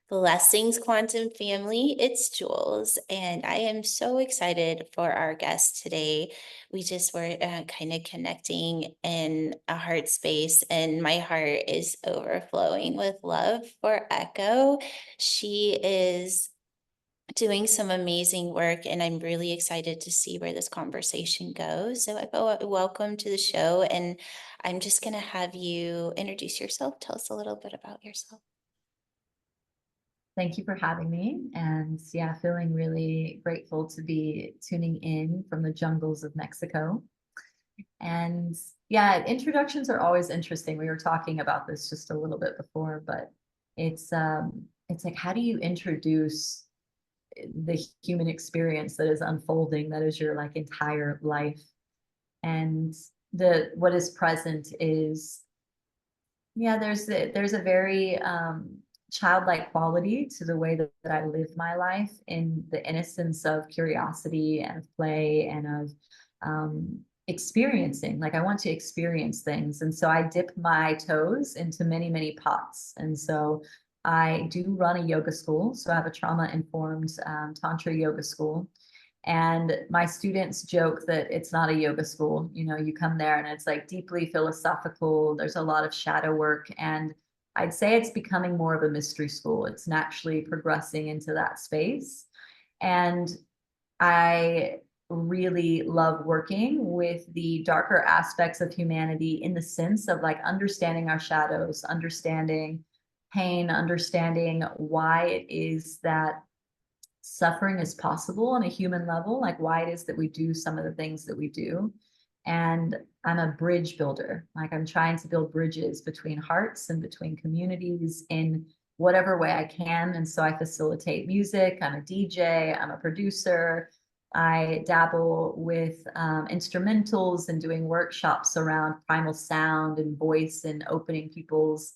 Blessings, Quantum family. It's Jules, and I am so excited for our guest today. We just were kind of connecting in a heart space, and my heart is overflowing with love for Echo. She is doing some amazing work, and I'm really excited to see where this conversation goes. So, Echo, welcome to the show, and I'm just going to have you introduce yourself. Tell us a little bit about yourself. Thank you for having me. And yeah, feeling really grateful to be tuning in from the jungles of Mexico. And yeah, introductions are always interesting. We were talking about this just a little bit before, but it's like, how do you introduce the human experience that is unfolding, that is your like entire life? And the what is present is, yeah, there's a very childlike quality to the way that I live my life, in the innocence of curiosity and of play and of experiencing. Like, I want to experience things, and so I dip my toes into many, many pots. And so I do run a yoga school. So I have a trauma informed tantra yoga school. And my students joke that it's not a yoga school. You know, you come there and it's like deeply philosophical. There's a lot of shadow work. And I'd say it's becoming more of a mystery school. It's naturally progressing into that space. And I really love working with the darker aspects of humanity, in the sense of like understanding our shadows, understanding pain, understanding why it is that suffering is possible on a human level, like why it is that we do some of the things that we do. And I'm a bridge builder. Like, I'm trying to build bridges between hearts and between communities in whatever way I can. And so I facilitate music. I'm a DJ, I'm a producer. I dabble with instrumentals and doing workshops around primal sound and voice, and opening people's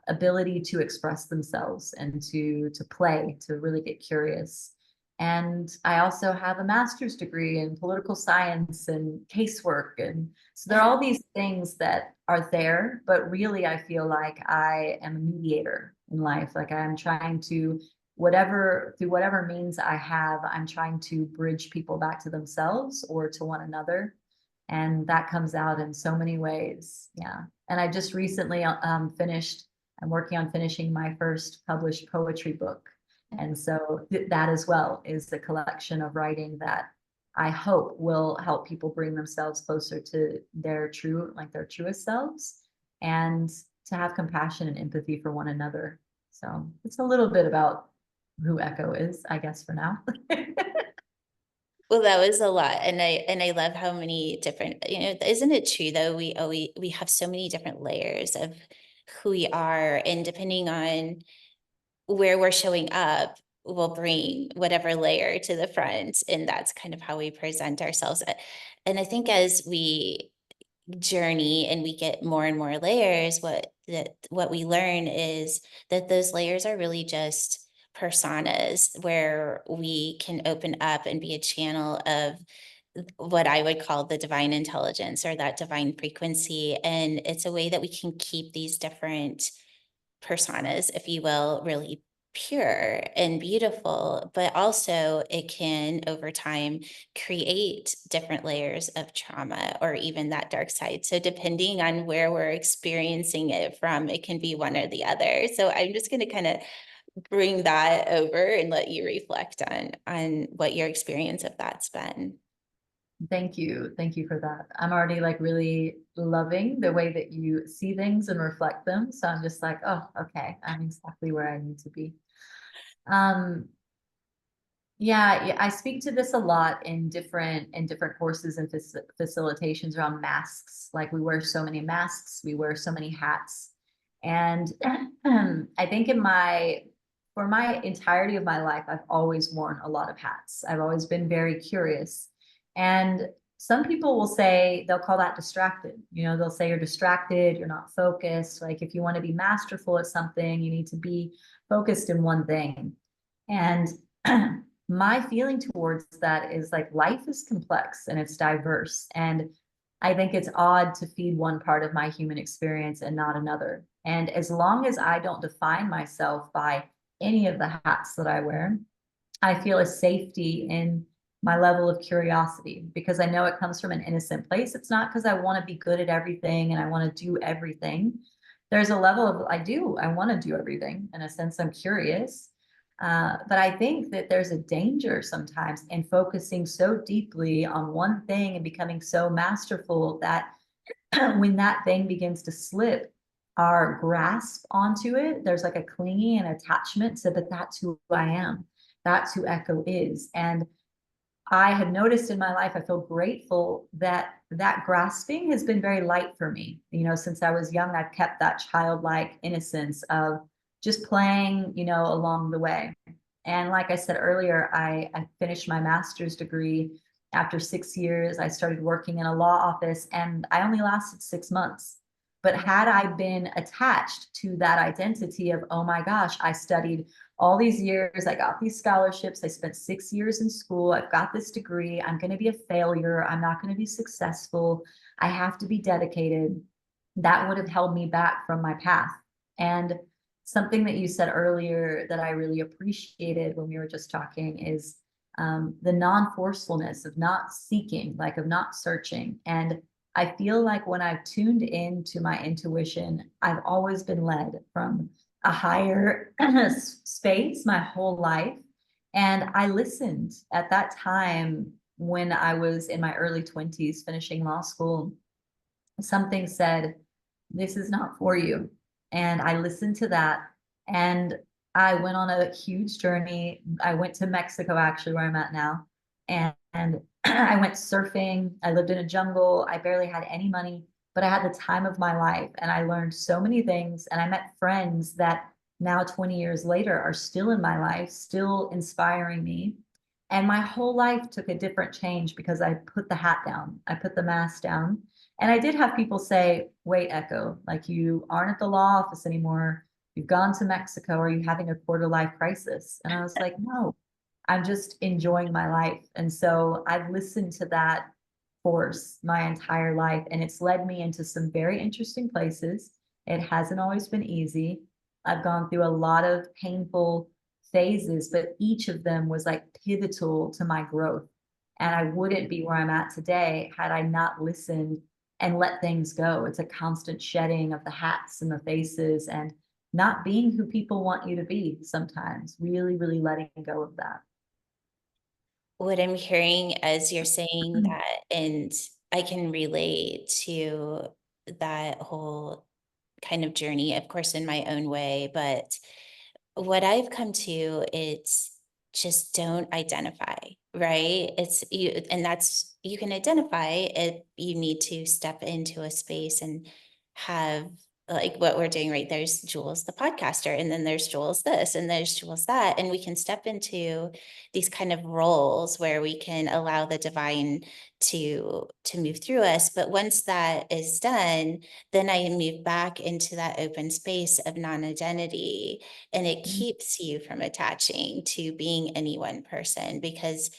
ability to express themselves and to play, to really get curious. And I also have a master's degree in political science and casework. And so there are all these things that are there, but really I feel like I am a mediator in life. Like, I'm trying to, through whatever means I have, I'm trying to bridge people back to themselves or to one another. And that comes out in so many ways. Yeah. And I just recently I'm working on finishing my first published poetry book. And so that as well is a collection of writing that I hope will help people bring themselves closer to their their truest selves, and to have compassion and empathy for one another. So it's a little bit about who Echo is, I guess, for now. Well, that was a lot. And I love how many different, isn't it true though? We have so many different layers of who we are, and depending on where we're showing up, we'll bring whatever layer to the front. And that's kind of how we present ourselves. And I think as we journey and we get more and more layers, what we learn is that those layers are really just personas where we can open up and be a channel of what I would call the divine intelligence, or that divine frequency. And it's a way that we can keep these different personas, if you will, really pure and beautiful, but also it can over time create different layers of trauma or even that dark side. So depending on where we're experiencing it from, it can be one or the other. So I'm just going to kind of bring that over and let you reflect on what your experience of that's been. Thank you. Thank you for that. I'm already like really loving the way that you see things and reflect them. So I'm just like, oh, okay, I'm exactly where I need to be. Um, yeah, I speak to this a lot in different courses and facilitations around masks. Like, we wear so many masks, we wear so many hats. And I think for my entirety of my life, I've always worn a lot of hats. I've always been very curious. And some people will say, they'll call that distracted. You know, they'll say you're distracted, you're not focused. Like, if you want to be masterful at something, you need to be focused in one thing. And my feeling towards that is like, life is complex and it's diverse. And I think it's odd to feed one part of my human experience and not another. And as long as I don't define myself by any of the hats that I wear, I feel a safety in my level of curiosity because I know it comes from an innocent place. It's not because I want to be good at everything and I want to do everything. There's a level of I want to do everything. In a sense, I'm curious. But I think that there's a danger sometimes in focusing so deeply on one thing and becoming so masterful that when that thing begins to slip, our grasp onto it, there's like a clinging and attachment to, but that's who I am. That's who Echo is. And I have noticed in my life, I feel grateful that that grasping has been very light for me. Since I was young, I've kept that childlike innocence of just playing, along the way. And like I said earlier, I finished my master's degree after 6 years. I started working in a law office and I only lasted 6 months. But had I been attached to that identity of, oh my gosh, I studied all these years, I got these scholarships, I spent 6 years in school, I've got this degree, I'm going to be a failure, I'm not going to be successful, I have to be dedicated, that would have held me back from my path. And something that you said earlier that I really appreciated when we were just talking is the non-forcefulness of not seeking, like of not searching. And I feel like when I've tuned into my intuition, I've always been led from a higher space my whole life. And I listened at that time when I was in my early 20s finishing law school. Something said, this is not for you. And I listened to that and I went on a huge journey. I went to Mexico, actually, where I'm at now. And I went surfing. I lived in a jungle. I barely had any money, but I had the time of my life. And I learned so many things. And I met friends that now, 20 years later, are still in my life, still inspiring me. And my whole life took a different change because I put the hat down, I put the mask down. And I did have people say, wait, Echo, like you aren't at the law office anymore. You've gone to Mexico. Are you having a quarter life crisis? And I was like, no, I'm just enjoying my life. And so I've listened to that force my entire life. And it's led me into some very interesting places. It hasn't always been easy. I've gone through a lot of painful phases, but each of them was like pivotal to my growth. And I wouldn't be where I'm at today had I not listened and let things go. It's a constant shedding of the hats and the faces and not being who people want you to be sometimes, really, really letting go of that. What I'm hearing as you're saying that, and I can relate to that whole kind of journey, of course, in my own way, but what I've come to, it's just don't identify, right? It's you, and that's you can identify it. You need to step into a space and have like what we're doing right there's Jules the podcaster, and then there's Jules this, and there's Jules that, and we can step into these kind of roles where we can allow the divine to move through us. But once that is done, then I move back into that open space of non-identity, and it keeps you from attaching to being any one person because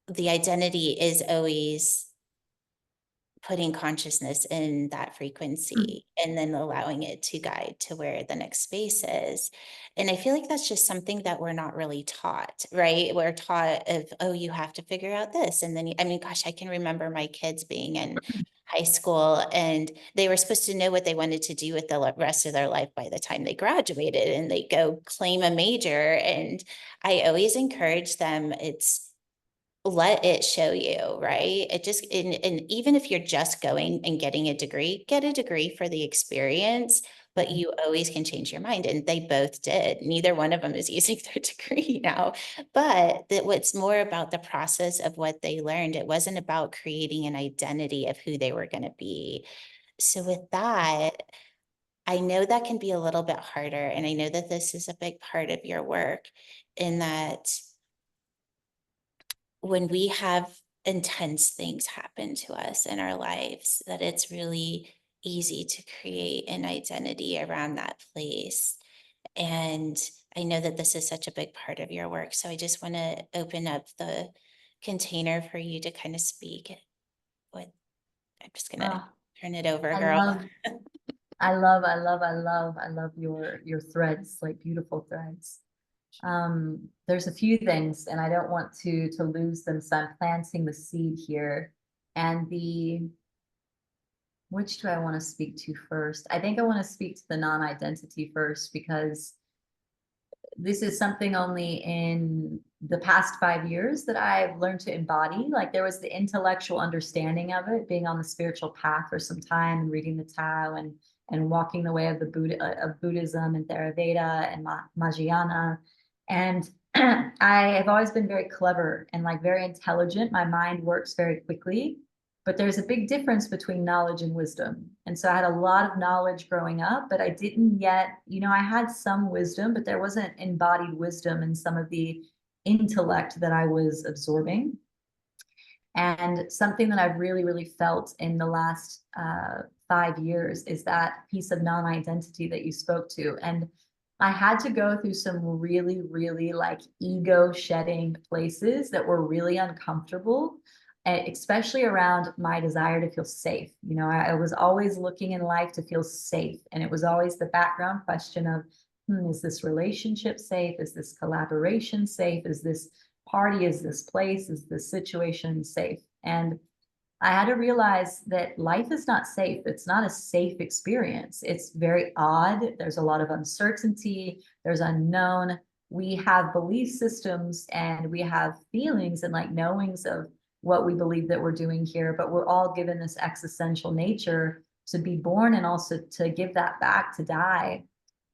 the identity is always putting consciousness in that frequency and then allowing it to guide to where the next space is. And I feel like that's just something that we're not really taught, right? We're taught of, oh, you have to figure out this. And then, I mean, gosh, I can remember my kids being in high school and they were supposed to know what they wanted to do with the rest of their life by the time they graduated, and they go claim a major. And I always encourage them, it's let it show you, right? It just, and even if you're just going and getting a degree, get a degree for the experience, but you always can change your mind. And they both did. Neither one of them is using their degree now, but that what's more about the process of what they learned. It wasn't about creating an identity of who they were going to be. So with that, I know that can be a little bit harder. And I know that this is a big part of your work in that when we have intense things happen to us in our lives, that it's really easy to create an identity around that place. And I know that this is such a big part of your work. So I just want to open up the container for you to kind of speak. What I'm just gonna Ah, turn it over, I girl. love I love your threads, like beautiful threads. There's a few things, and I don't want to lose them, so I'm planting the seed here. And the which do I want to speak to first? I think I want to speak to the non-identity first because this is something only in the past 5 years that I've learned to embody. Like there was the intellectual understanding of it, being on the spiritual path for some time and reading the Tao and walking the way of the Buddha of Buddhism and Theravada and Mahayana. And I have always been very clever and like very intelligent. My mind works very quickly, but there's a big difference between knowledge and wisdom. And so I had a lot of knowledge growing up, but I didn't yet, I had some wisdom, but there wasn't embodied wisdom in some of the intellect that I was absorbing. And something that I've really, really felt in the last 5 years is that piece of non-identity that you spoke to. And I had to go through some really, really like ego shedding places that were really uncomfortable, especially around my desire to feel safe. I was always looking in life to feel safe. And it was always the background question of, is this relationship safe? Is this collaboration safe? Is this party? Is this place? Is this situation safe? And I had to realize that life is not safe. It's not a safe experience. It's very odd. There's a lot of uncertainty. There's unknown. We have belief systems and we have feelings and like knowings of what we believe that we're doing here, but we're all given this existential nature to be born and also to give that back, to die.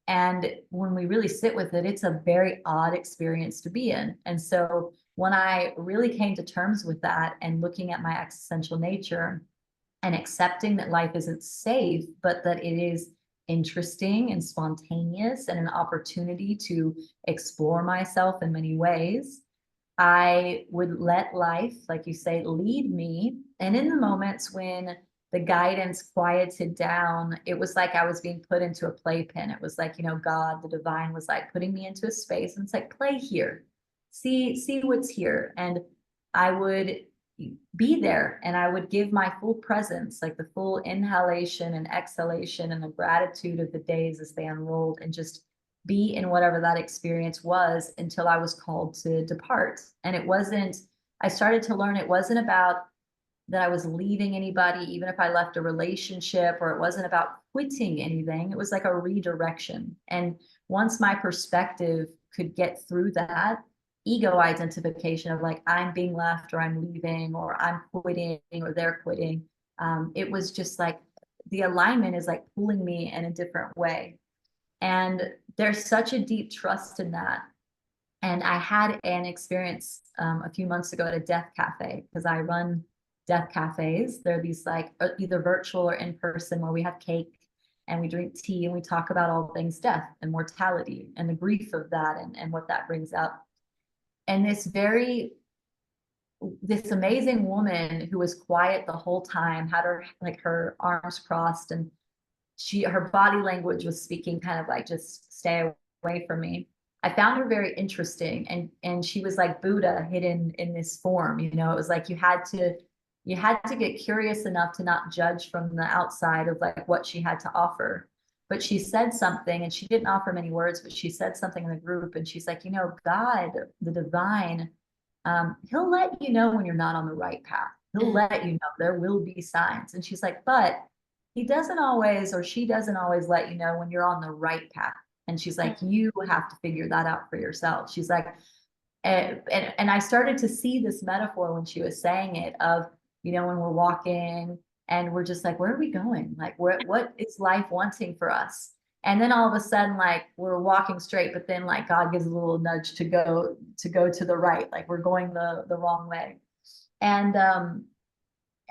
And when we really sit with it, it's a very odd experience to be in. And so when I really came to terms with that and looking at my existential nature and accepting that life isn't safe, but that it is interesting and spontaneous and an opportunity to explore myself in many ways, I would let life, like you say, lead me. And in the moments when the guidance quieted down, it was like I was being put into a playpen. It was like, God, the divine was like putting me into a space and it's like, play here, see what's here. And I would be there and I would give my full presence, like the full inhalation and exhalation and the gratitude of the days as they unrolled and just be in whatever that experience was until I was called to depart. And I started to learn it wasn't about that I was leaving anybody, even if I left a relationship, or it wasn't about quitting anything. It was like a redirection. And once my perspective could get through that ego identification of like, I'm being left or I'm leaving or I'm quitting or they're quitting, it was just like the alignment is like pulling me in a different way. And there's such a deep trust in that. And I had an experience a few months ago at a death cafe because I run death cafes. They're these like either virtual or in person where we have cake and we drink tea and we talk about all things death and mortality and the grief of that and what that brings up. And this amazing woman who was quiet the whole time had her arms crossed and her body language was speaking kind of like just stay away from me. I found her very interesting and she was like Buddha hidden in this form. It was like you had to get curious enough to not judge from the outside of like what she had to offer. But she said something and she didn't offer many words, but she said something in the group and she's like, God, the divine, he'll let you know when you're not on the right path. He'll let you know there will be signs. And she's like, but he doesn't always, or she doesn't always let you know when you're on the right path. And she's like, you have to figure that out for yourself. She's like, and I started to see this metaphor when she was saying it of, when we're walking and we're just like, where are we going? Like, what is life wanting for us? And then all of a sudden, like we're walking straight, but then like God gives a little nudge to go to the right, like we're going the wrong way.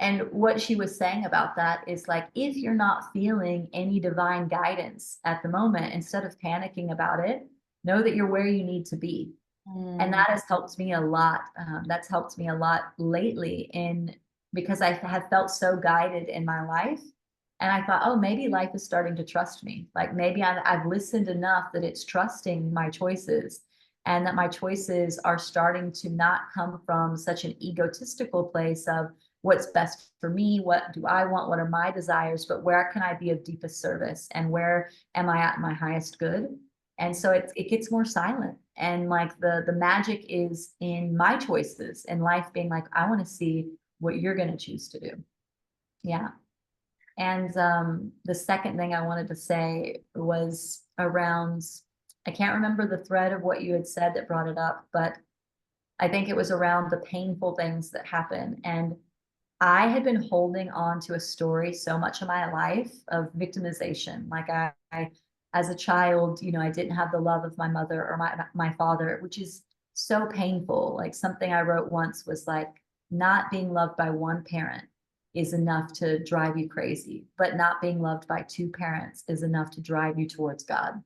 And what she was saying about that is like, if you're not feeling any divine guidance at the moment, instead of panicking about it, know that you're where you need to be. And Mm. that has helped me a lot. That's helped me a lot lately because I have felt so guided in my life. And I thought, oh, maybe life is starting to trust me. Like maybe I've listened enough that it's trusting my choices and that my choices are starting to not come from such an egotistical place of, what's best for me, what do I want, what are my desires, but where can I be of deepest service, and where am I at my highest good? And so it gets more silent, and like the magic is in my choices in life, being like, I want to see what you're going to choose to do. Yeah. And the second thing I wanted to say was around, I can't remember the thread of what you had said that brought it up, but I think it was around the painful things that happen. And I had been holding on to a story so much of my life of victimization. Like as a child, you know, I didn't have the love of my mother or my father, which is so painful. Like something I wrote once was like, not being loved by one parent is enough to drive you crazy, but not being loved by two parents is enough to drive you towards God. Mm.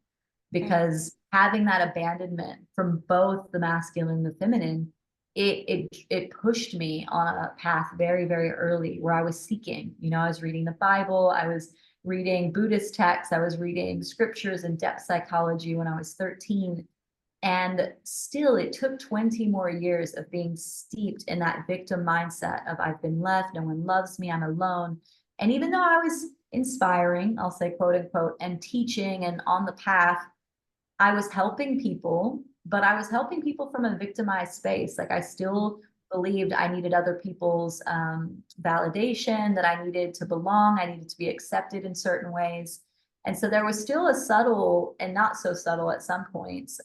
Because having that abandonment from both the masculine and the feminine, it pushed me on a path very, very early where I was seeking. You know, I was reading the Bible, I was reading Buddhist texts, I was reading scriptures and depth psychology when I was 13. And still, it took 20 more years of being steeped in that victim mindset of I've been left, no one loves me, I'm alone. And even though I was inspiring, I'll say quote unquote, and teaching and on the path, I was helping people, but I was helping people from a victimized space. Like I still believed I needed other people's validation, that I needed to belong, I needed to be accepted in certain ways. And so there was still a subtle and not so subtle at some points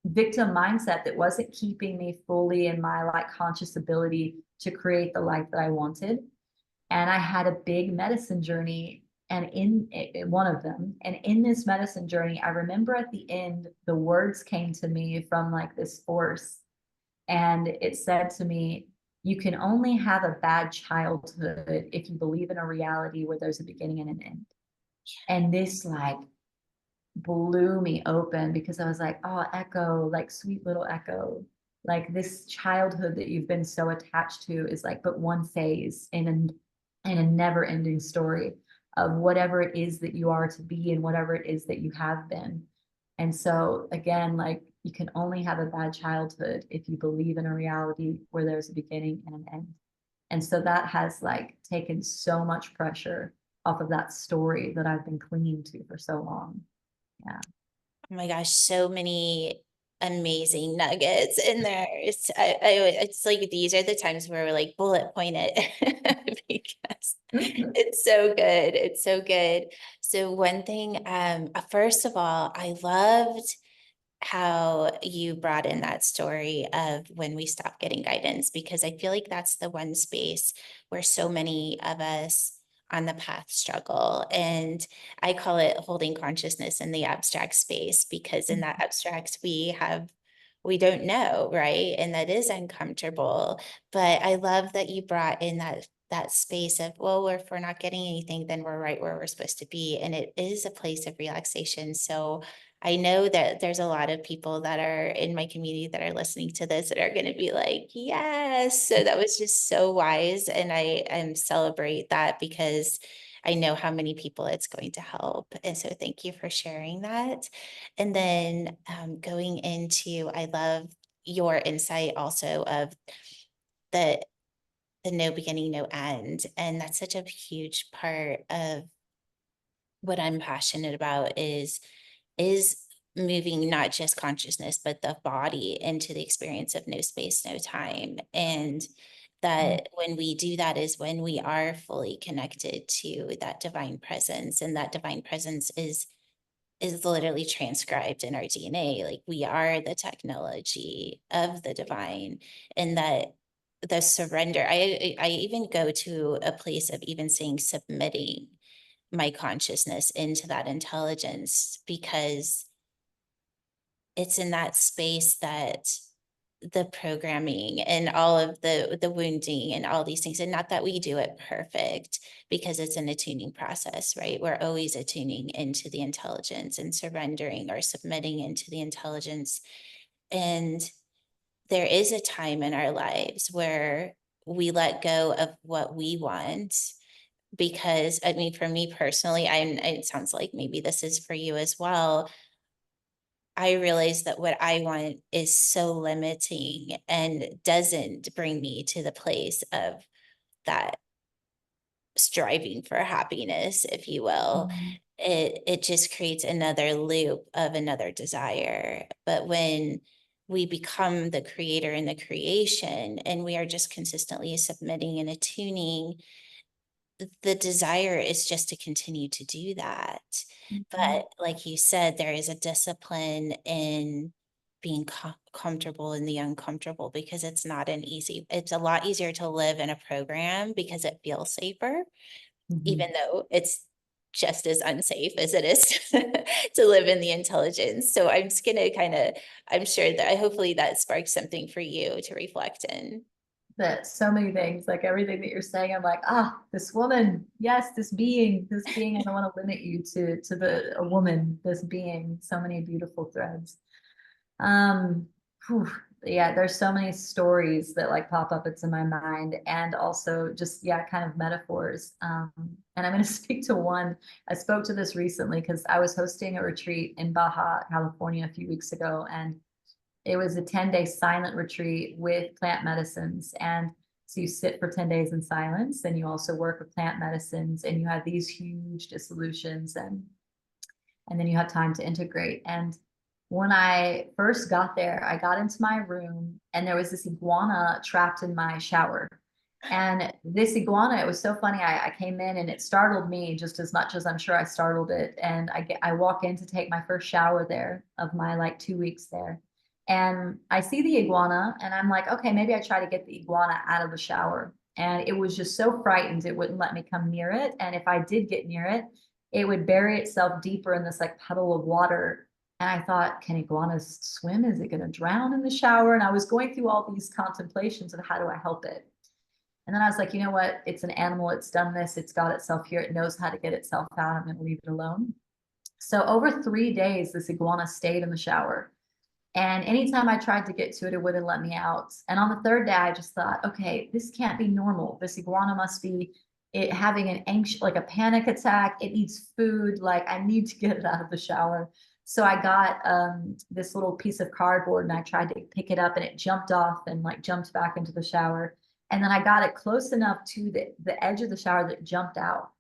victim mindset that wasn't keeping me fully in my like conscious ability to create the life that I wanted. And I had a big medicine journey, and in one of them, and in this medicine journey, I remember at the end the words came to me from like this force, and it said to me, you can only have a bad childhood if you believe in a reality where there's a beginning and an end. And this like blew me open, because I was like, oh, Echo, like sweet little Echo, like this childhood that you've been so attached to is like but one phase in a never ending story of whatever it is that you are to be and whatever it is that you have been. And so again, like you can only have a bad childhood if you believe in a reality where there's a beginning and an end. And so that has like taken so much pressure off of that story that I've been clinging to for so long. Yeah. Oh my gosh, so many amazing nuggets in there. It's like these are the times where we're like bullet point it because it's so good. It's so good. So one thing, first of all, I loved how you brought in that story of when we stopped getting guidance, because I feel like that's the one space where so many of us on the path struggle. And I call it holding consciousness in the abstract space, because in that abstract, we don't know, right? And that is uncomfortable. But I love that you brought in that space of, well, if we're not getting anything, then we're right where we're supposed to be. And it is a place of relaxation. So I know that there's a lot of people that are in my community that are listening to this that are going to be like, yes. So that was just so wise. And I celebrate that, because I know how many people it's going to help. And so thank you for sharing that. And then going into, I love your insight also of the no beginning, no end. And that's such a huge part of what I'm passionate about is moving not just consciousness, but the body into the experience of no space, no time. And that when we do that is when we are fully connected to that divine presence. And that divine presence is literally transcribed in our DNA. Like we are the technology of the divine, and that the surrender. I even go to a place of even saying submitting my consciousness into that intelligence, because it's in that space that the programming and all of the wounding and all these things, and not that we do it perfect, because it's an attuning process, right? We're always attuning into the intelligence and surrendering or submitting into the intelligence. And there is a time in our lives where we let go of what we want, because I mean, for me personally, it sounds like maybe this is for you as well. I realize that what I want is so limiting and doesn't bring me to the place of that striving for happiness, if you will. Mhm. It just creates another loop of another desire. But when we become the creator in the creation and we are just consistently submitting and attuning, the desire is just to continue to do that. Mhm. But like you said, there is a discipline in being comfortable in the uncomfortable, because it's a lot easier to live in a program because it feels safer, even Mhm. though it's just as unsafe as it is to live in the intelligence. So I'm just gonna I'm sure that hopefully that sparks something for you to reflect in. That so many things, like everything that you're saying, I'm like, ah, this woman, yes, this being, I don't want to limit you to the a woman, this being, so many beautiful threads. Um, whew, yeah, there's so many stories that like pop up into my mind, and also just, yeah, kind of metaphors. And I'm going to speak to one. I spoke to this recently because I was hosting a retreat in Baja, California a few weeks ago, and it was a 10-day silent retreat with plant medicines. And so you sit for 10 days in silence, and you also work with plant medicines, and you have these huge dissolutions, and then you have time to integrate. And when I first got there, I got into my room and there was this iguana trapped in my shower. And this iguana, it was so funny. I came in and it startled me just as much as I'm sure I startled it. And I walk in to take my first shower there of my like 2 weeks there. And I see the iguana and I'm like, okay, maybe I try to get the iguana out of the shower. And it was just so frightened, it wouldn't let me come near it. And if I did get near it, it would bury itself deeper in this like puddle of water. And I thought, can iguanas swim? Is it going to drown in the shower? And I was going through all these contemplations of how do I help it? And then I was like, you know what? It's an animal. It's done this. It's got itself here. It knows how to get itself out. I'm going to leave it alone. So over 3 days, this iguana stayed in the shower. And anytime I tried to get to it, it wouldn't let me out. And on the third day, I just thought, okay, this can't be normal. This iguana must be it having an anxious, like a panic attack. It needs food. Like I need to get it out of the shower. So I got this little piece of cardboard and I tried to pick it up and it jumped off and like jumped back into the shower. And then I got it close enough to the edge of the shower that it jumped out.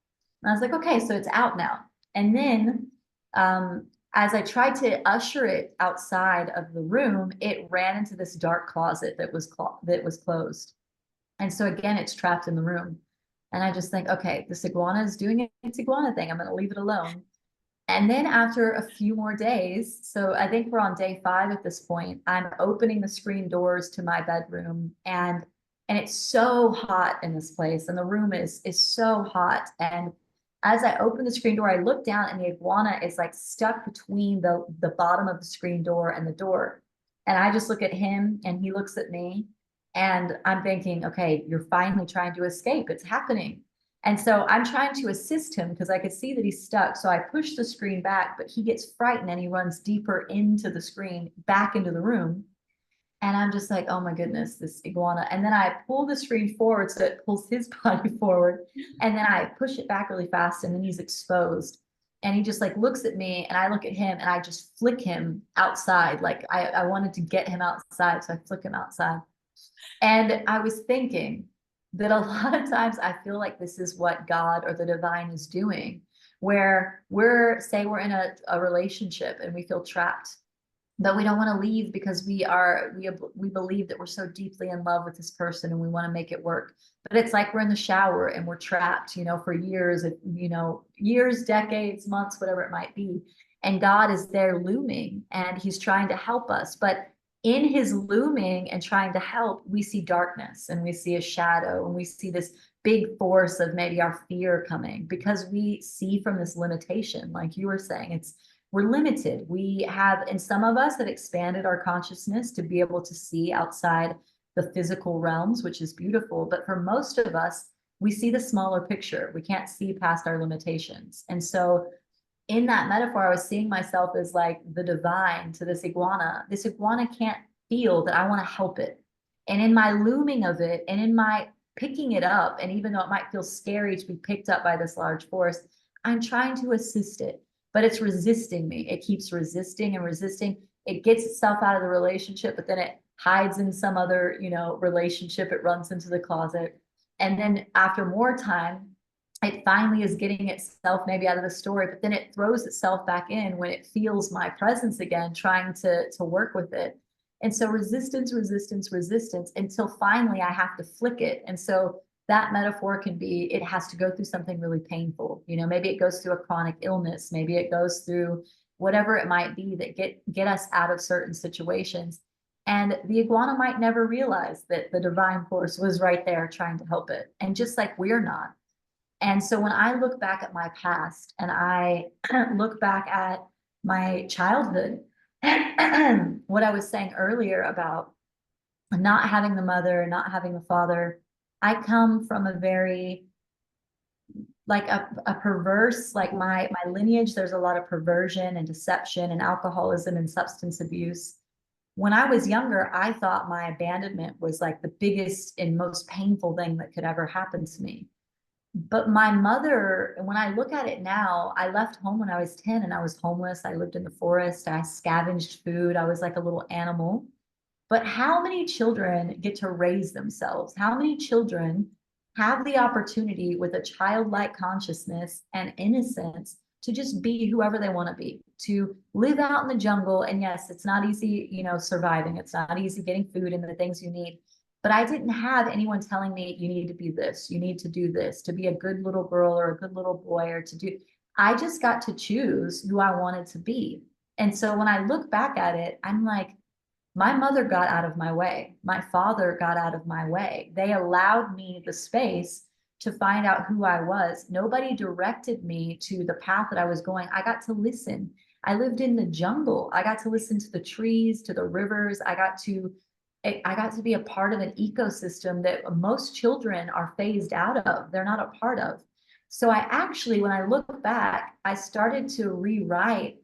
And I was like, okay, so it's out now. And then as I tried to usher it outside of the room, it ran into this dark closet that was closed. And so again, it's trapped in the room. And I just think, okay, this iguana is doing its iguana thing. I'm going to leave it alone. And then after a few more days, so I think we're on day 5 at this point, I'm opening the screen doors to my bedroom, and it's so hot in this place and the room is so hot. And as I open the screen door, I look down and the iguana is like stuck between the bottom of the screen door and the door. And I just look at him and he looks at me and I'm thinking, okay, you're finally trying to escape. It's happening. And so I'm trying to assist him because I could see that he's stuck. So I push the screen back, but he gets frightened and he runs deeper into the screen, back into the room. And I'm just like, oh my goodness, this iguana. And then I pull the screen forward so it pulls his body forward. And then I push it back really fast and then he's exposed. And he just like looks at me and I look at him and I just flick him outside. Like I wanted to get him outside. So I flick him outside. And I was thinking that a lot of times I feel like this is what God or the divine is doing, where say we're in a relationship and we feel trapped, but we don't want to leave because we believe that we're so deeply in love with this person and we want to make it work. But it's like we're in the shower and we're trapped, for years, years, decades, months, whatever it might be. And God is there looming and he's trying to help us. But in his looming and trying to help, we see darkness and we see a shadow and we see this big force of maybe our fear coming because we see from this limitation, like you were saying, we're limited. We have, and some of us have expanded our consciousness to be able to see outside the physical realms, which is beautiful. But for most of us, we see the smaller picture. We can't see past our limitations. And so in that metaphor, I was seeing myself as like the divine to this iguana. This iguana can't feel that I want to help it. And in my looming of it and in my picking it up, and even though it might feel scary to be picked up by this large force, I'm trying to assist it, but it's resisting me. It keeps resisting and resisting. It gets itself out of the relationship, but then it hides in some other, relationship. It runs into the closet. And then after more time, it finally is getting itself maybe out of the story, but then it throws itself back in when it feels my presence again, trying to work with it. And so resistance, resistance, resistance until finally I have to flick it. And so that metaphor can be it has to go through something really painful. You know, maybe it goes through a chronic illness, maybe it goes through whatever it might be that get us out of certain situations. And the iguana might never realize that the divine force was right there trying to help it. And just like we're not. And so when I look back at my past and I look back at my childhood, what I was saying earlier about not having the mother, not having the father, I come from a very like a perverse, like my lineage, there's a lot of perversion and deception and alcoholism and substance abuse. When I was younger, I thought my abandonment was like the biggest and most painful thing that could ever happen to me. But my mother, when I look at it now, I left home when I was 10 and I was homeless. I lived in the forest. I scavenged food. I was like a little animal. But how many children get to raise themselves? How many children have the opportunity with a childlike consciousness and innocence to just be whoever they want to be, to live out in the jungle? And yes, it's not easy, you know, surviving. It's not easy getting food and the things you need. But I didn't have anyone telling me, you need to be this, you need to do this, to be a good little girl or a good little boy, or to do. I just got to choose who I wanted to be. And so when I look back at it, I'm like, my mother got out of my way. My father got out of my way. They allowed me the space to find out who I was. Nobody directed me to the path that I was going. I got to listen. I lived in the jungle. I got to listen to the trees, to the rivers. I got to be a part of an ecosystem that most children are phased out of. They're not a part of. So I actually, when I look back, I started to rewrite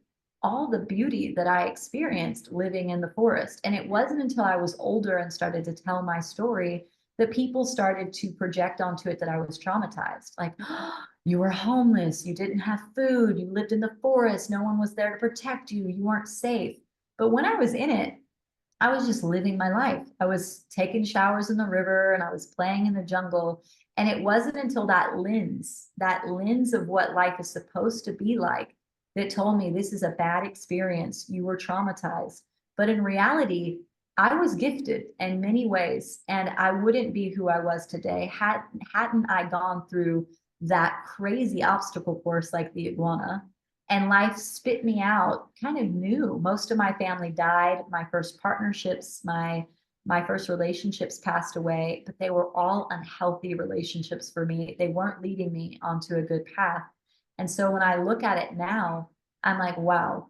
all the beauty that I experienced living in the forest. And it wasn't until I was older and started to tell my story that people started to project onto it that I was traumatized. Like, oh, you were homeless, you didn't have food, you lived in the forest, no one was there to protect you, you weren't safe. But when I was in it, I was just living my life. I was taking showers in the river and I was playing in the jungle. And it wasn't until that lens of what life is supposed to be like, that told me this is a bad experience. You were traumatized. But in reality, I was gifted in many ways, and I wouldn't be who I was today hadn't I gone through that crazy obstacle course like the iguana, and life spit me out kind of new. Most of my family died. My first partnerships, my first relationships passed away, but they were all unhealthy relationships for me. They weren't leading me onto a good path. And so when I look at it now, I'm like, wow,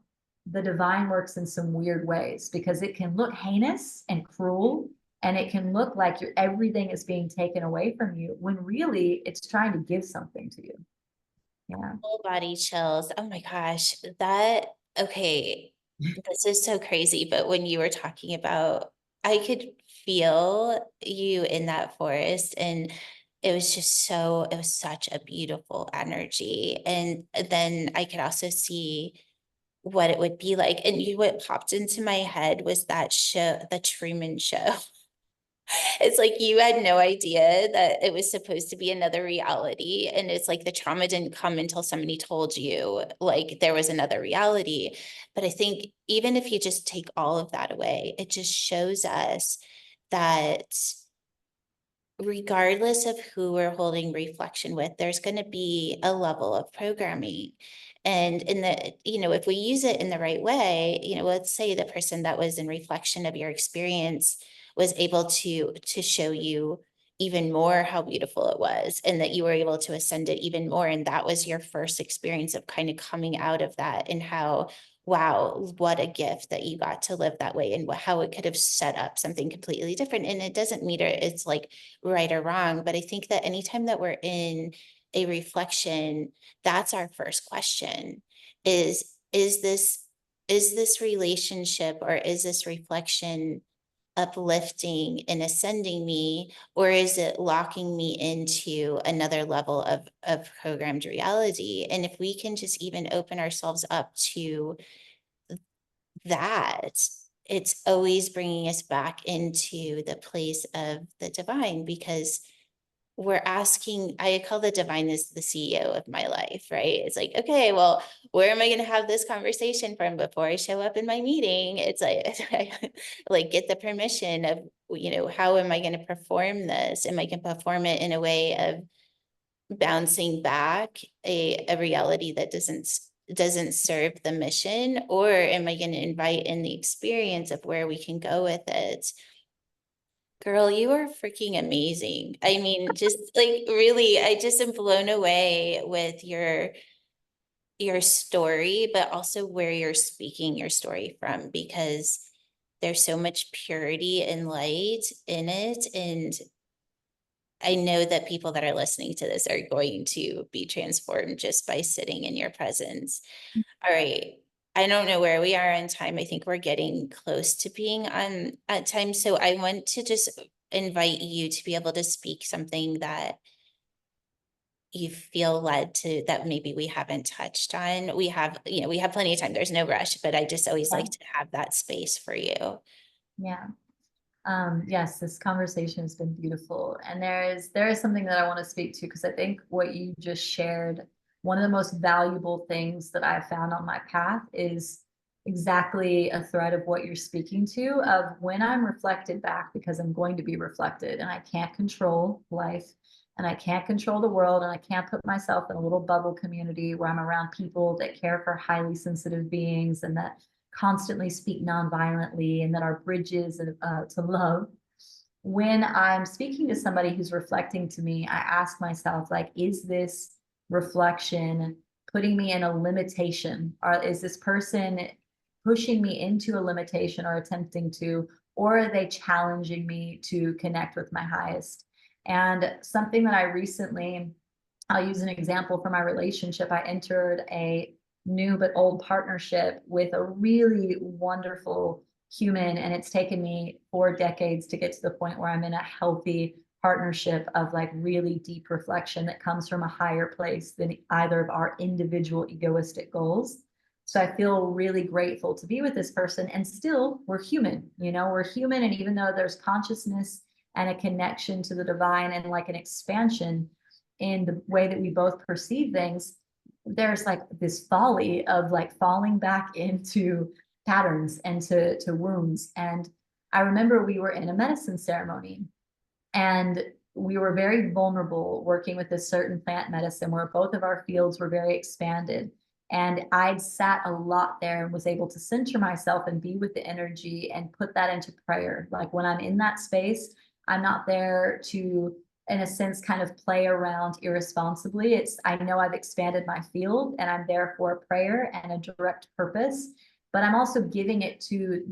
the divine works in some weird ways, because it can look heinous and cruel, and it can look like everything is being taken away from you when really it's trying to give something to you. Yeah. Full body chills. Oh my gosh. Okay. This is so crazy. But when you were talking about, I could feel you in that forest, and it was such a beautiful energy. And then I could also see what it would be like. And what popped into my head was that show, the Truman Show. It's like you had no idea that it was supposed to be another reality. And it's like the trauma didn't come until somebody told you like there was another reality. But I think even if you just take all of that away, it just shows us that regardless of who we're holding reflection with, there's going to be a level of programming. And in the, if we use it in the right way, let's say the person that was in reflection of your experience was able to show you even more how beautiful it was, and that you were able to ascend it even more. And that was your first experience of kind of coming out of that, and how, wow, what a gift that you got to live that way, and how it could have set up something completely different. And it doesn't mean it's like right or wrong, but I think that anytime that we're in a reflection, that's our first question: is this relationship, or is this reflection uplifting and ascending me, or is it locking me into another level of programmed reality? And if we can just even open ourselves up to that, it's always bringing us back into the place of the divine, because we're asking, I call the divine is the CEO of my life, right? It's like, okay, well, where am I going to have this conversation from before I show up in my meeting? It's like, like get the permission of, how am I going to perform this? Am I going to perform it in a way of bouncing back a reality that doesn't serve the mission, or am I going to invite in the experience of where we can go with it? Girl, you are freaking amazing. I mean, just like really, I just am blown away with your story, but also where you're speaking your story from, because there's so much purity and light in it. And I know that people that are listening to this are going to be transformed just by sitting in your presence. All right. I don't know where we are in time. I think we're getting close to being on at time. So I want to just invite you to be able to speak something that you feel led to, that maybe we haven't touched on. We have plenty of time. There's no rush, but I just always Yeah. like to have that space for you. Yeah. Yes, this conversation has been beautiful. And there is something that I want to speak to because I think what you just shared, one of the most valuable things that I've found on my path is exactly a thread of what you're speaking to, of when I'm reflected back, because I'm going to be reflected and I can't control life and I can't control the world and I can't put myself in a little bubble community where I'm around people that care for highly sensitive beings and that constantly speak nonviolently and that are bridges to love. When I'm speaking to somebody who's reflecting to me, I ask myself, like, is this reflection putting me in a limitation? Or is this person pushing me into a limitation or attempting to, or are they challenging me to connect with my highest? And something that I recently, I'll use an example from my relationship. I entered a new but old partnership with a really wonderful human, and it's taken me 4 decades to get to the point where I'm in a healthy partnership of like really deep reflection that comes from a higher place than either of our individual egoistic goals. So I feel really grateful to be with this person, and still we're human, we're human. And even though there's consciousness and a connection to the divine and like an expansion in the way that we both perceive things, there's like this folly of like falling back into patterns and to wounds. And I remember we were in a medicine ceremony and we were very vulnerable working with this certain plant medicine where both of our fields were very expanded. And I'd sat a lot there and was able to center myself and be with the energy and put that into prayer. Like when I'm in that space, I'm not there to, in a sense, kind of play around irresponsibly. It's, I know I've expanded my field and I'm there for a prayer and a direct purpose, but I'm giving it to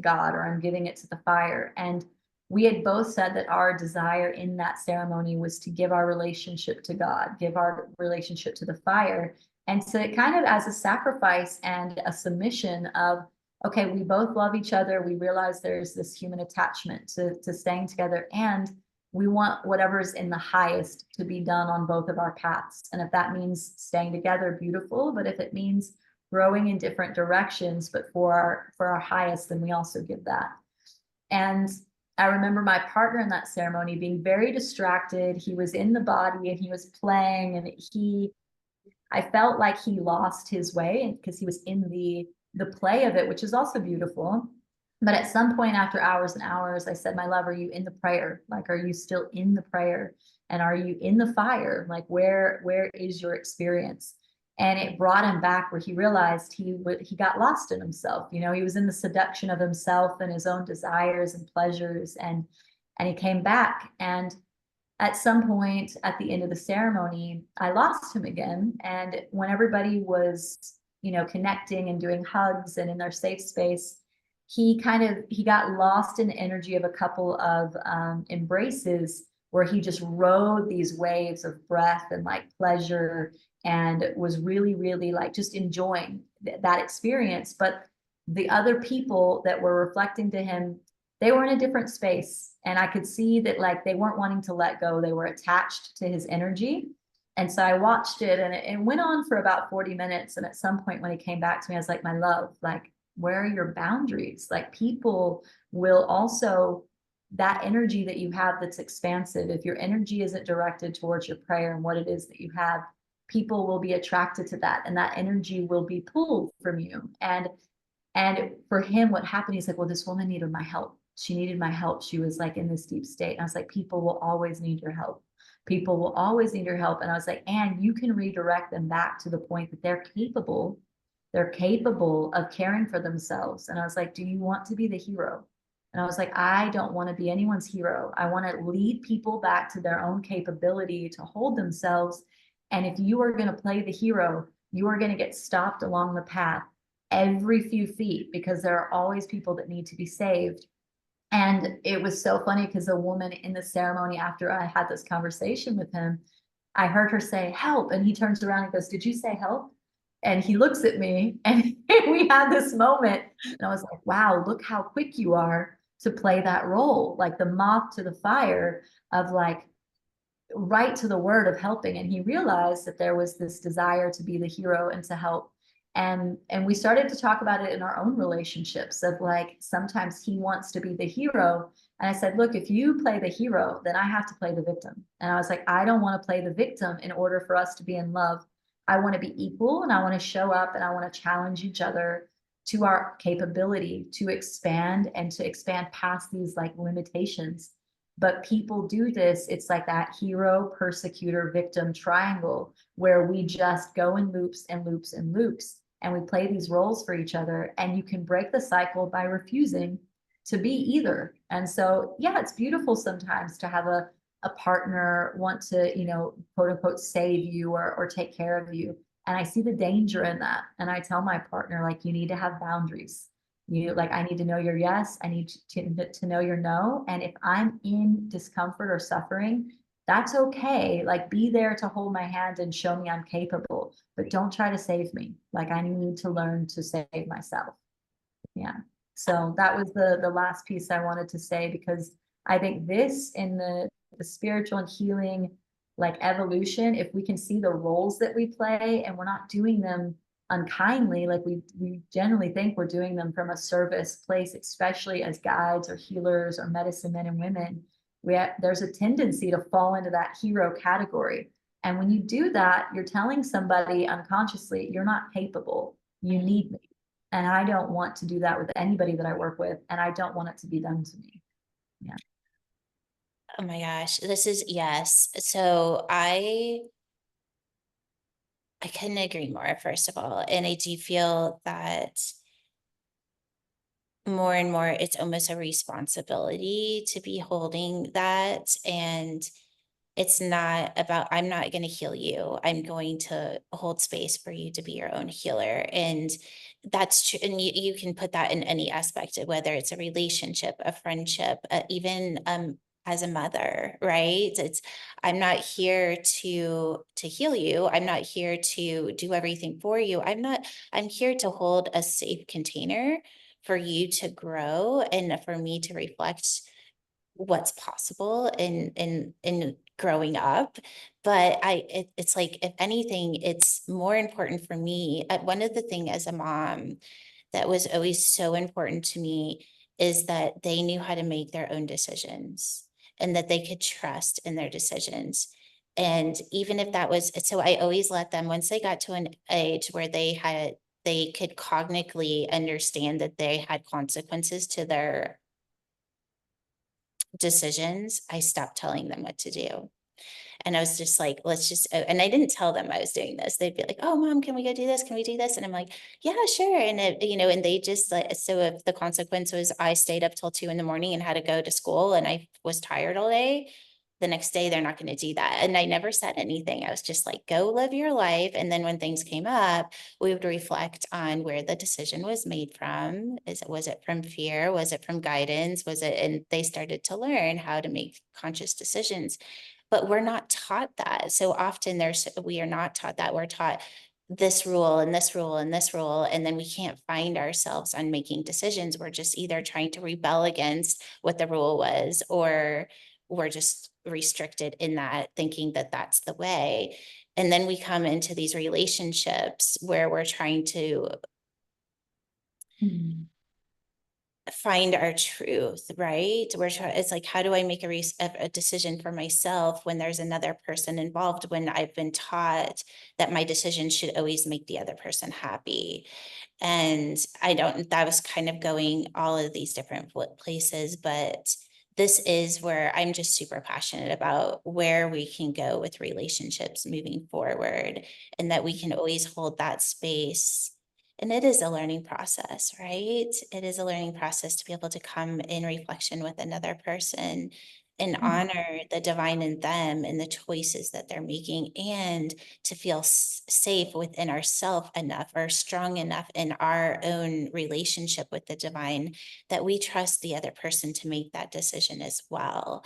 God, or I'm giving it to the fire. And we had both said that our desire in that ceremony was to give our relationship to God, give our relationship to the fire. And so it kind of as a sacrifice and a submission of, okay, we both love each other. We realize there's this human attachment to staying together. And we want whatever's in the highest to be done on both of our paths. And if that means staying together, beautiful. But if it means growing in different directions, but for our highest, then we also give that. And I remember my partner in that ceremony being very distracted. He was in the body and he was playing, and I felt like he lost his way because he was in the play of it, which is also beautiful. But at some point after hours and hours, I said, my love, are you in the prayer? Like, are you still in the prayer? And are you in the fire? Like, where is your experience? And it brought him back where he realized he got lost in himself. He was in the seduction of himself and his own desires and pleasures. And he came back. And at some point at the end of the ceremony, I lost him again. And when everybody was, connecting and doing hugs and in their safe space, he got lost in the energy of a couple of embraces where he just rode these waves of breath and like pleasure and was really, really like just enjoying that experience. But the other people that were reflecting to him, they were in a different space. And I could see that like they weren't wanting to let go. They were attached to his energy. And so I watched it and it went on for about 40 minutes. And at some point when he came back to me, I was like, my love, like, where are your boundaries? Like people will also that energy that you have that's expansive, if your energy isn't directed towards your prayer and what it is that you have, people will be attracted to that, and that energy will be pulled from you. And for him, what happened, he's like, well, this woman needed my help. She needed my help. She was like in this deep state. And I was like, people will always need your help. People will always need your help. And I was like, and you can redirect them back to the point that they're capable. They're capable of caring for themselves. And I was like, do you want to be the hero? And I was like, I don't want to be anyone's hero. I want to lead people back to their own capability to hold themselves. And if you are going to play the hero, you are going to get stopped along the path every few feet because there are always people that need to be saved. And it was so funny because a woman in the ceremony, after I had this conversation with him, I heard her say, help. And he turns around and goes, did you say help? And he looks at me and we had this moment. And I was like, wow, look how quick you are to play that role, like the moth to the fire of like, right to the word of helping. And he realized that there was this desire to be the hero and to help. And we started to talk about it in our own relationships of like sometimes he wants to be the hero. And I said, look, if you play the hero, then I have to play the victim. And I was like, I don't want to play the victim in order for us to be in love. I want to be equal and I want to show up and I want to challenge each other to our capability to expand and to expand past these like limitations. But people do this, it's like that hero, persecutor, victim triangle where we just go in loops and loops and loops. And we play these roles for each other. And you can break the cycle by refusing to be either. And so, yeah, it's beautiful sometimes to have a partner want to, you know, quote unquote, save you or take care of you. And I see the danger in that. And I tell my partner, like, you need to have boundaries. You like, I need to know your yes. I need to know your no. And if I'm in discomfort or suffering, that's okay. Like, be there to hold my hand and show me I'm capable, but don't try to save me. Like, I need to learn to save myself. Yeah. So that was the last piece I wanted to say, because I think this in the spiritual and healing like evolution, if we can see the roles that we play and we're not doing them unkindly, like we generally think we're doing them from a service place, especially as guides or healers or medicine men and women, there's a tendency to fall into that hero category. And when you do that, you're telling somebody unconsciously, you're not capable, you need me. And I don't want to do that with anybody that I work with, and I don't want it to be done to me. Yeah. Oh my gosh, this is yes. So I couldn't agree more, first of all. And I do feel that more and more it's almost a responsibility to be holding that. And it's not about, I'm not going to heal you. I'm going to hold space for you to be your own healer. And that's true. And you can put that in any aspect of whether it's a relationship, a friendship, even as a mother, right? It's, I'm not here to heal you. I'm not here to do everything for you. I'm here to hold a safe container for you to grow and for me to reflect what's possible in growing up. But it's like, if anything, it's more important for me. One of the thing as a mom that was always so important to me is that they knew how to make their own decisions and that they could trust in their decisions. And even if that was, so I always let them, once they got to an age where they could cognitively understand that they had consequences to their decisions, I stopped telling them what to do. And I was just like, let's just, and I didn't tell them I was doing this. They'd be like, oh, mom, can we go do this? Can we do this? And I'm like, yeah, sure. And and they just like, so if the consequence was I stayed up till 2 a.m. and had to go to school and I was tired all day, the next day they're not going to do that. And I never said anything. I was just like, go live your life. And then when things came up, we would reflect on where the decision was made from. Was it from fear? Was it from guidance? Was it, and they started to learn how to make conscious decisions, but we're not taught that. So often we are not taught that. We're taught this rule and this rule and this rule, and then we can't find ourselves on making decisions. We're just either trying to rebel against what the rule was, or we're just restricted in that, thinking that that's the way. And then we come into these relationships where we're trying to Mhm. find our truth, right? We're trying, it's like, how do I make a decision for myself when there's another person involved, when I've been taught that my decision should always make the other person happy? And I don't, that was kind of going all of these different places, but this is where I'm just super passionate about where we can go with relationships moving forward, and that we can always hold that space. And it is a learning process, right? It is a learning process to be able to come in reflection with another person and honor the divine in them and the choices that they're making, and to feel safe within ourselves enough or strong enough in our own relationship with the divine that we trust the other person to make that decision as well.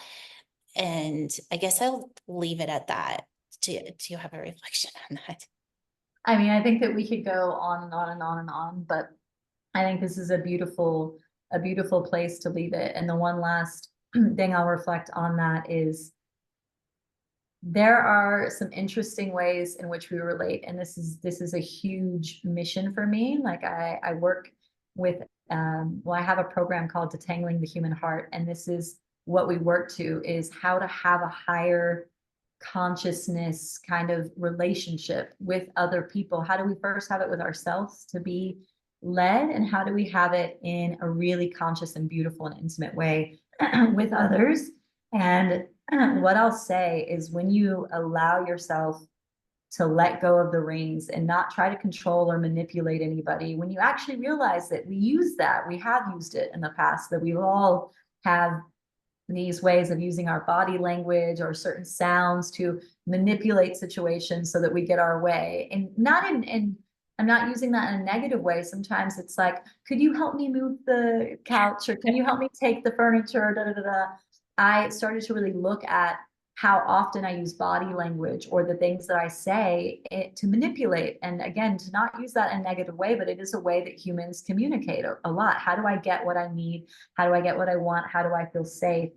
And I guess I'll leave it at that. Do you have a reflection on that? I mean, I think that we could go on and on and on and on, but I think this is a beautiful place to leave it. And the one last thing I'll reflect on that is there are some interesting ways in which we relate, and this is a huge mission for me. Like I work with well, I have a program called Detangling the Human Heart, and this is what we work to, is how to have a higher consciousness kind of relationship with other people. How do we first have it with ourselves to be led, and how do we have it in a really conscious and beautiful and intimate way with others? And what I'll say is, when you allow yourself to let go of the reins and not try to control or manipulate anybody, when you actually realize that we have used it in the past, that we all have these ways of using our body language or certain sounds to manipulate situations so that we get our way. And not in I'm not using that in a negative way. Sometimes it's like, could you help me move the couch, or can you help me take the furniture? Da, da, da, da. I started to really look at how often I use body language or the things that I say to manipulate. And again, to not use that in a negative way, but it is a way that humans communicate a lot. How do I get what I need? How do I get what I want? How do I feel safe?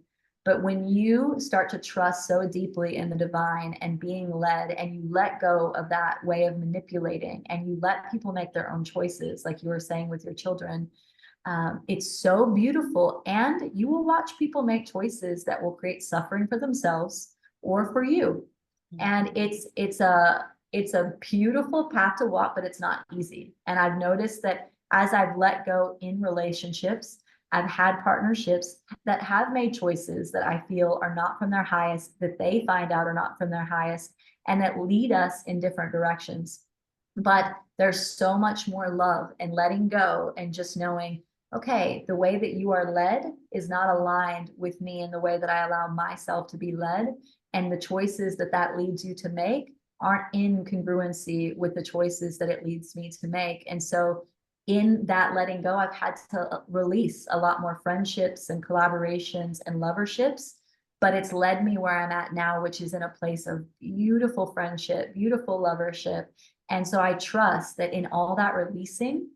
But when you start to trust so deeply in the divine and being led, and you let go of that way of manipulating, and you let people make their own choices, like you were saying with your children, it's so beautiful. And you will watch people make choices that will create suffering for themselves or for you. And it's a beautiful path to walk, but it's not easy. And I've noticed that as I've let go in relationships, I've had partnerships that have made choices that I feel are not from their highest, that they find out are not from their highest, and that lead us in different directions. But there's so much more love and letting go, and just knowing, okay, the way that you are led is not aligned with me in the way that I allow myself to be led. And the choices that that leads you to make aren't in congruency with the choices that it leads me to make. And so in that letting go, I've had to release a lot more friendships and collaborations and loverships, but it's led me where I'm at now, which is in a place of beautiful friendship, beautiful lovership. And so I trust that in all that releasing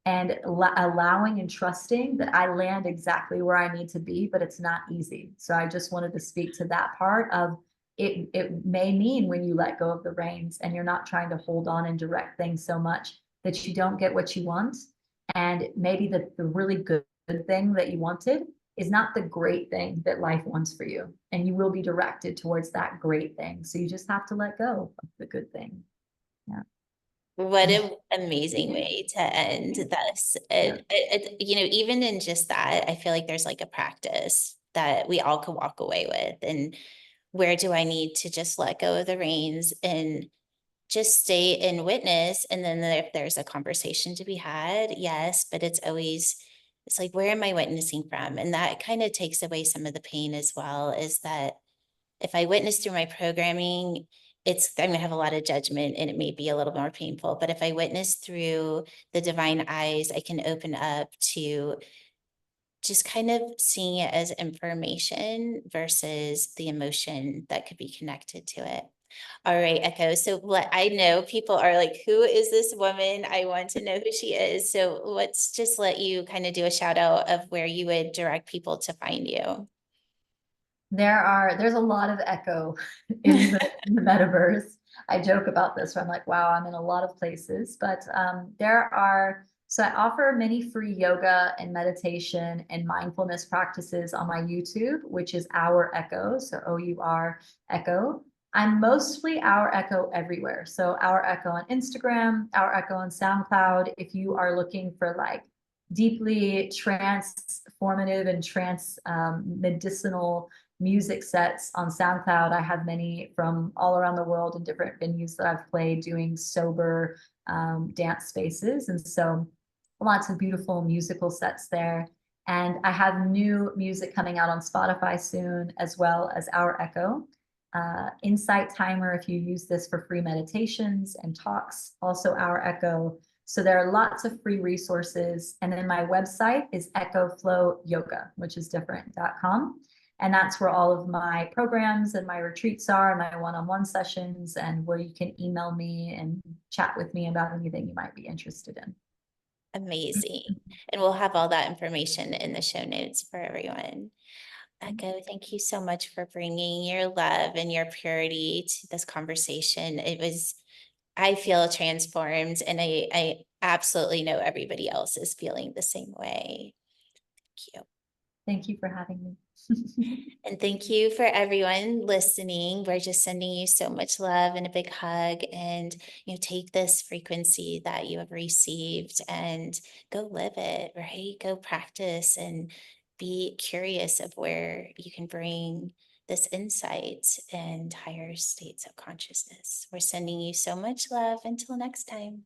and allowing and trusting, that I land exactly where I need to be, but it's not easy. So I just wanted to speak to that part of it. It may mean, when you let go of the reins and you're not trying to hold on and direct things so much, that you don't get what you want. And maybe the really good thing that you wanted is not the great thing that life wants for you. And you will be directed towards that great thing. So you just have to let go of the good thing. Yeah. What an amazing way to end this. Yeah. Even in just that, I feel like there's like a practice that we all could walk away with. And where do I need to just let go of the reins and just stay in witness? And then if there's a conversation to be had, yes, but it's like, where am I witnessing from? And that kind of takes away some of the pain as well, is that if I witness through my programming, I'm gonna have a lot of judgment and it may be a little more painful. But if I witness through the divine eyes, I can open up to just kind of seeing it as information versus the emotion that could be connected to it. All right, Echo. So I know people are like, who is this woman? I want to know who she is. So let's just let you kind of do a shout out of where you would direct people to find you. There's a lot of echo in the metaverse. I joke about this, where I'm like, wow, I'm in a lot of places, but there are So I offer many free yoga and meditation and mindfulness practices on my YouTube, which is Our Echo, so OUR Echo. I'm mostly Our Echo everywhere. So Our Echo on Instagram, Our Echo on SoundCloud. If you are looking for like deeply transformative and trans medicinal music sets on SoundCloud, I have many from all around the world in different venues that I've played doing sober dance spaces. And so lots of beautiful musical sets there. And I have new music coming out on Spotify soon, as well as Our Echo. Insight Timer, if you use this for free meditations and talks, also Our Echo. So there are lots of free resources. And then my website is Echo Flow Yoga, which is different.com. And that's where all of my programs and my retreats are, and my one-on-one sessions, and where you can email me and chat with me about anything you might be interested in. Amazing. And we'll have all that information in the show notes for everyone. Echo, thank you so much for bringing your love and your purity to this conversation. I feel transformed, and I absolutely know everybody else is feeling the same way. Thank you. Thank you for having me. And thank you for everyone listening. We're just sending you so much love and a big hug. And take this frequency that you have received and go live it, right? Go practice and be curious of where you can bring this insight and higher states of consciousness. We're sending you so much love. Until next time.